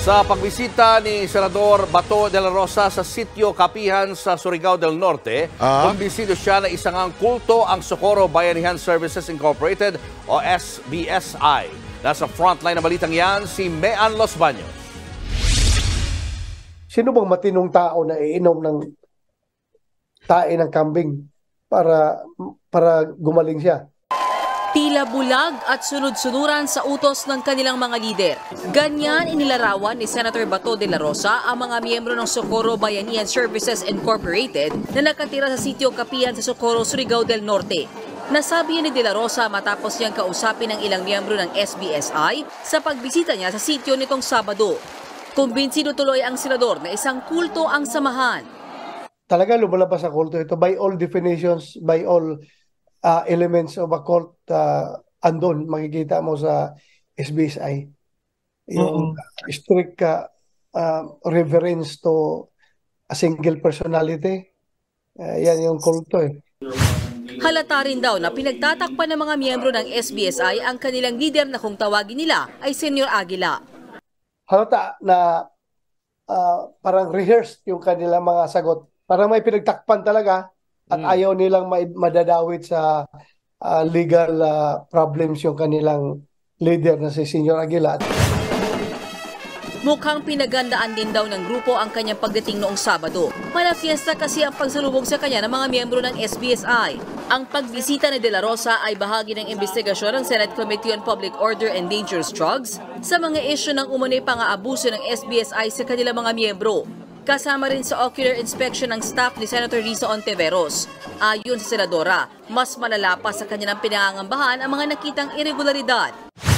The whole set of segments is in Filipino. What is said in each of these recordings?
Sa pagbisita ni Senador Bato de la Rosa sa sitio Kapihan sa Surigao del Norte, kumbinsido siya na isang ang kulto ang Socorro Bayanihan Services Incorporated o SBSI. Nasa frontline na balitang yan, si Mean Los Baños. Sino bang matinong tao na iinom ng tae ng kambing para gumaling siya? Tila bulag at sunod-sunuran sa utos ng kanilang mga lider. Ganyan inilarawan ni Senator Bato de la Rosa ang mga miyembro ng Socorro Bayanihan Services Incorporated na nakatira sa sitio Kapihan sa Socorro, Surigao del Norte. Nasabi ni de la Rosa matapos niyang kausapin ng ilang miyembro ng SBSI sa pagbisita niya sa sitio nitong Sabado. Kumbinsido tuloy ang senador na isang kulto ang samahan. Talaga lumalabas sa kulto ito by all definitions, by all elements of a cult, andon makikita mo sa SBSI. Yung strict reverence to a single personality. Yan yung kulto eh. Halata rin daw na pinagtatakpan ng mga miyembro ng SBSI ang kanilang leader na kung tawagin nila ay Senyor Aguila. Halata na parang rehearsed yung kanilang mga sagot. Parang may pinagtakpan talaga. At ayaw nilang madadawit sa legal problems yung kanilang leader na si Senyor Aguila. Mukhang pinagandaan din daw ng grupo ang kanyang pagdating noong Sabado. Palafiesta kasi ang pagsalubong sa kanya ng mga miyembro ng SBSI. Ang pagbisita ni De La Rosa ay bahagi ng investigasyon ng Senate Committee on Public Order and Dangerous Drugs sa mga isyu ng umunoy pang-aabuso ng SBSI sa kanilang mga miyembro. Kasama rin sa ocular inspection ng staff ni Senator Risa Ontiveros. Ayon sa senadora, mas malala pa sa kanilang pinangangambahan ang mga nakitang irregularidad.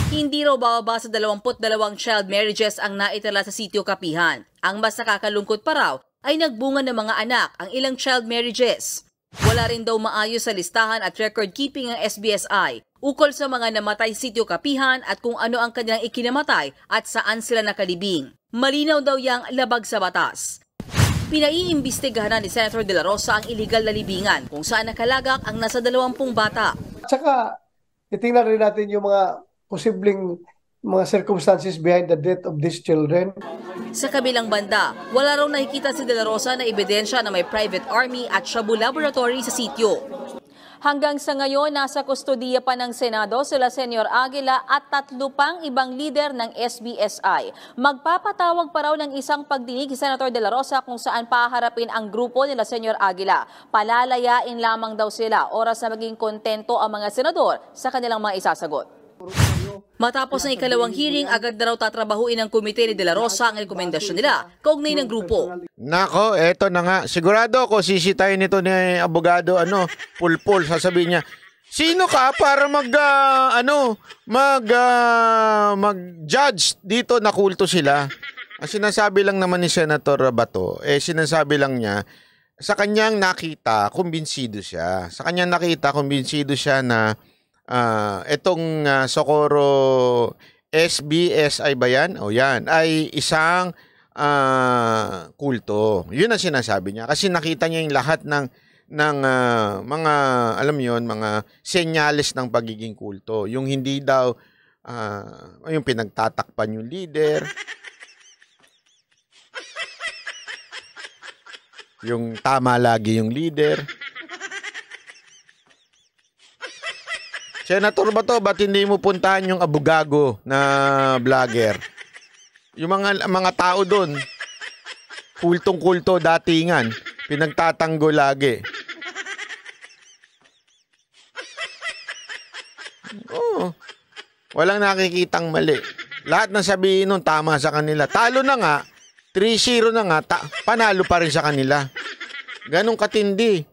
Hindi raw bababa sa 22 child marriages ang naitala sa sitio Kapihan. Ang mas nakakalungkot pa raw ay nagbunga ng mga anak ang ilang child marriages. Wala rin daw maayos sa listahan at record keeping ng SBSI ukol sa mga namatay sa sitio Kapihan at kung ano ang kanilang ikinamatay at saan sila nakalibing. Malinaw daw yang labag sa batas. Pinaiimbestigahan ni Senator De La Rosa ang illegal na libingan kung saan nakalagak ang nasa 20 bata. At saka, itingnan rin natin yung mga posibleng mga circumstances behind the death of these children. Sa kabilang banda, wala raw nakikita si De La Rosa na ebidensya na may private army at shabu laboratory sa sityo. Hanggang sa ngayon, nasa kustodiya pa ng Senado sila Senyor Aguila at 3 pang ibang lider ng SBSI. Magpapatawag pa raw ng isang pagdinig si Senator De La Rosa kung saan paharapin ang grupo nila Senyor Aguila. Palalayain lamang daw sila oras na maging kontento ang mga senador sa kanilang mga isasagot. Matapos ng ikalawang hearing, agad na raw tatrabahuin ng komite ni De La Rosa ang rekomendasyon nila kaugnay ng grupo. Nako, eto na nga. Sigurado ako sisitayin nito ni abogado, pulpul, sasabihin niya, sino ka para mag-judge dito na kulto sila? Ang sinasabi lang naman ni Senator Bato, sinasabi lang niya, sa kanyang nakita, kumbinsido siya. Sa kanyang nakita, kumbinsido siya na itong Socorro SBSI ba yan? O yan, ay isang kulto. Yun ang sinasabi niya. Kasi nakita niya yung lahat ng mga, alam yon, mga senyales ng pagiging kulto. Yung hindi daw, yung pinagtatakpan yung leader. Yung tama lagi yung leader. Senator Bato, ba't hindi mo puntahan yung abugago na vlogger? Yung mga tao doon, kultong-kulto datingan, pinagtatanggol lagi. Oo, walang nakikitang mali. Lahat na sabihin nun tama sa kanila. Talo na nga, 3-0 na nga, panalo pa rin sa kanila. Ganong katindi.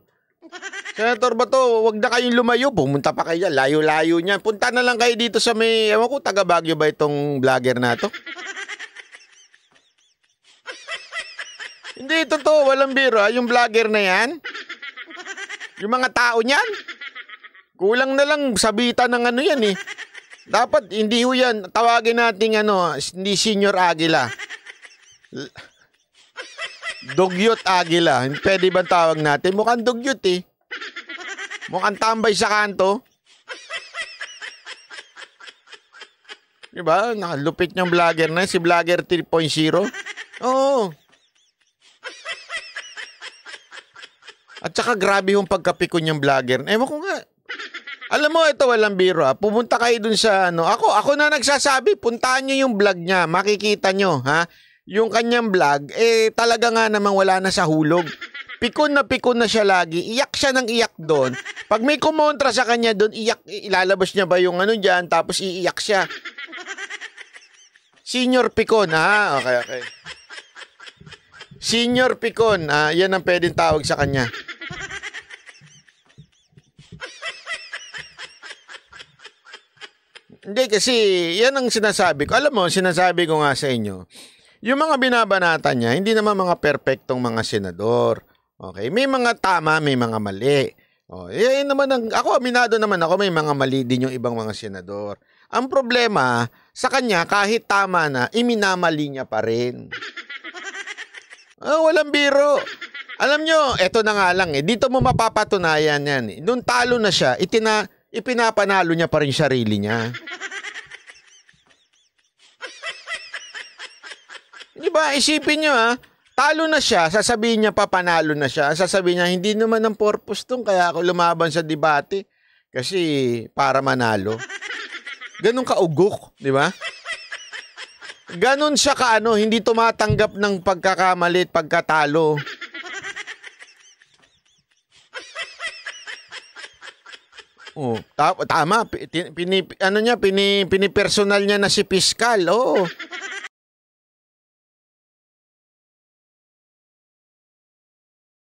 Senator Bato, wag na kayong lumayo. Pumunta pa kayo. Layo-layo niyan. Punta na lang kayo dito sa may, ewan ko, taga Baguio ba itong vlogger na to? Hindi, totoo. Walang biro. Yung vlogger na yan, yung mga tao niyan, kulang na lang sabitan ng yan eh. Dapat, hindi ho yan. Tawagin natin hindi Senyor Aguila. Dugyot Aguila. Pwede ba tawag natin? Mukhang dugyot eh. Mukhang tambay sa kanto. Diba? Nakalupit niyang vlogger na si Vlogger 3.0. Oo. At saka grabe yung pagkapikon niyang vlogger. Ewan ko nga. Alam mo, ito walang biro. Pumunta kayo dun sa ano. Ako na nagsasabi, puntaan niyo yung vlog niya. Makikita niyo, ha? Yung kanyang vlog, talaga nga namang wala na sa hulog. Pikon na siya lagi. Iyak siya ng iyak doon. Pag may kumontra sa kanya doon, ilalabas niya ba yung ano dyan, tapos iiyak siya. Senior Pikon, ha? Okay. Senior Pikon, yan ang pwedeng tawag sa kanya. Hindi, kasi yan ang sinasabi ko. Alam mo, sinasabi ko nga sa inyo, yung mga binabanatan niya, hindi naman mga perpektong mga senador. Okay? May mga tama, may mga mali. Ako, aminado naman ako, may mga mali din yung ibang mga senador. Ang problema, sa kanya, kahit tama na, iminamali niya pa rin. Walang biro. Alam nyo, eto na nga lang dito mo mapapatunayan yan. Nung talo na siya, ipinapanalo niya pa rin sarili niya. Diba? Isipin nyo talo na siya, sasabihin niya pa panalo na siya. Sasabihin niya, hindi naman ang purpose tong kaya ako lumaban sa debate. Kasi para manalo. Ganun kaugok, di ba? Ganun siya hindi tumatanggap ng pagkakamali at pagkatalo. Tama, pinipersonal niya na si Piskal.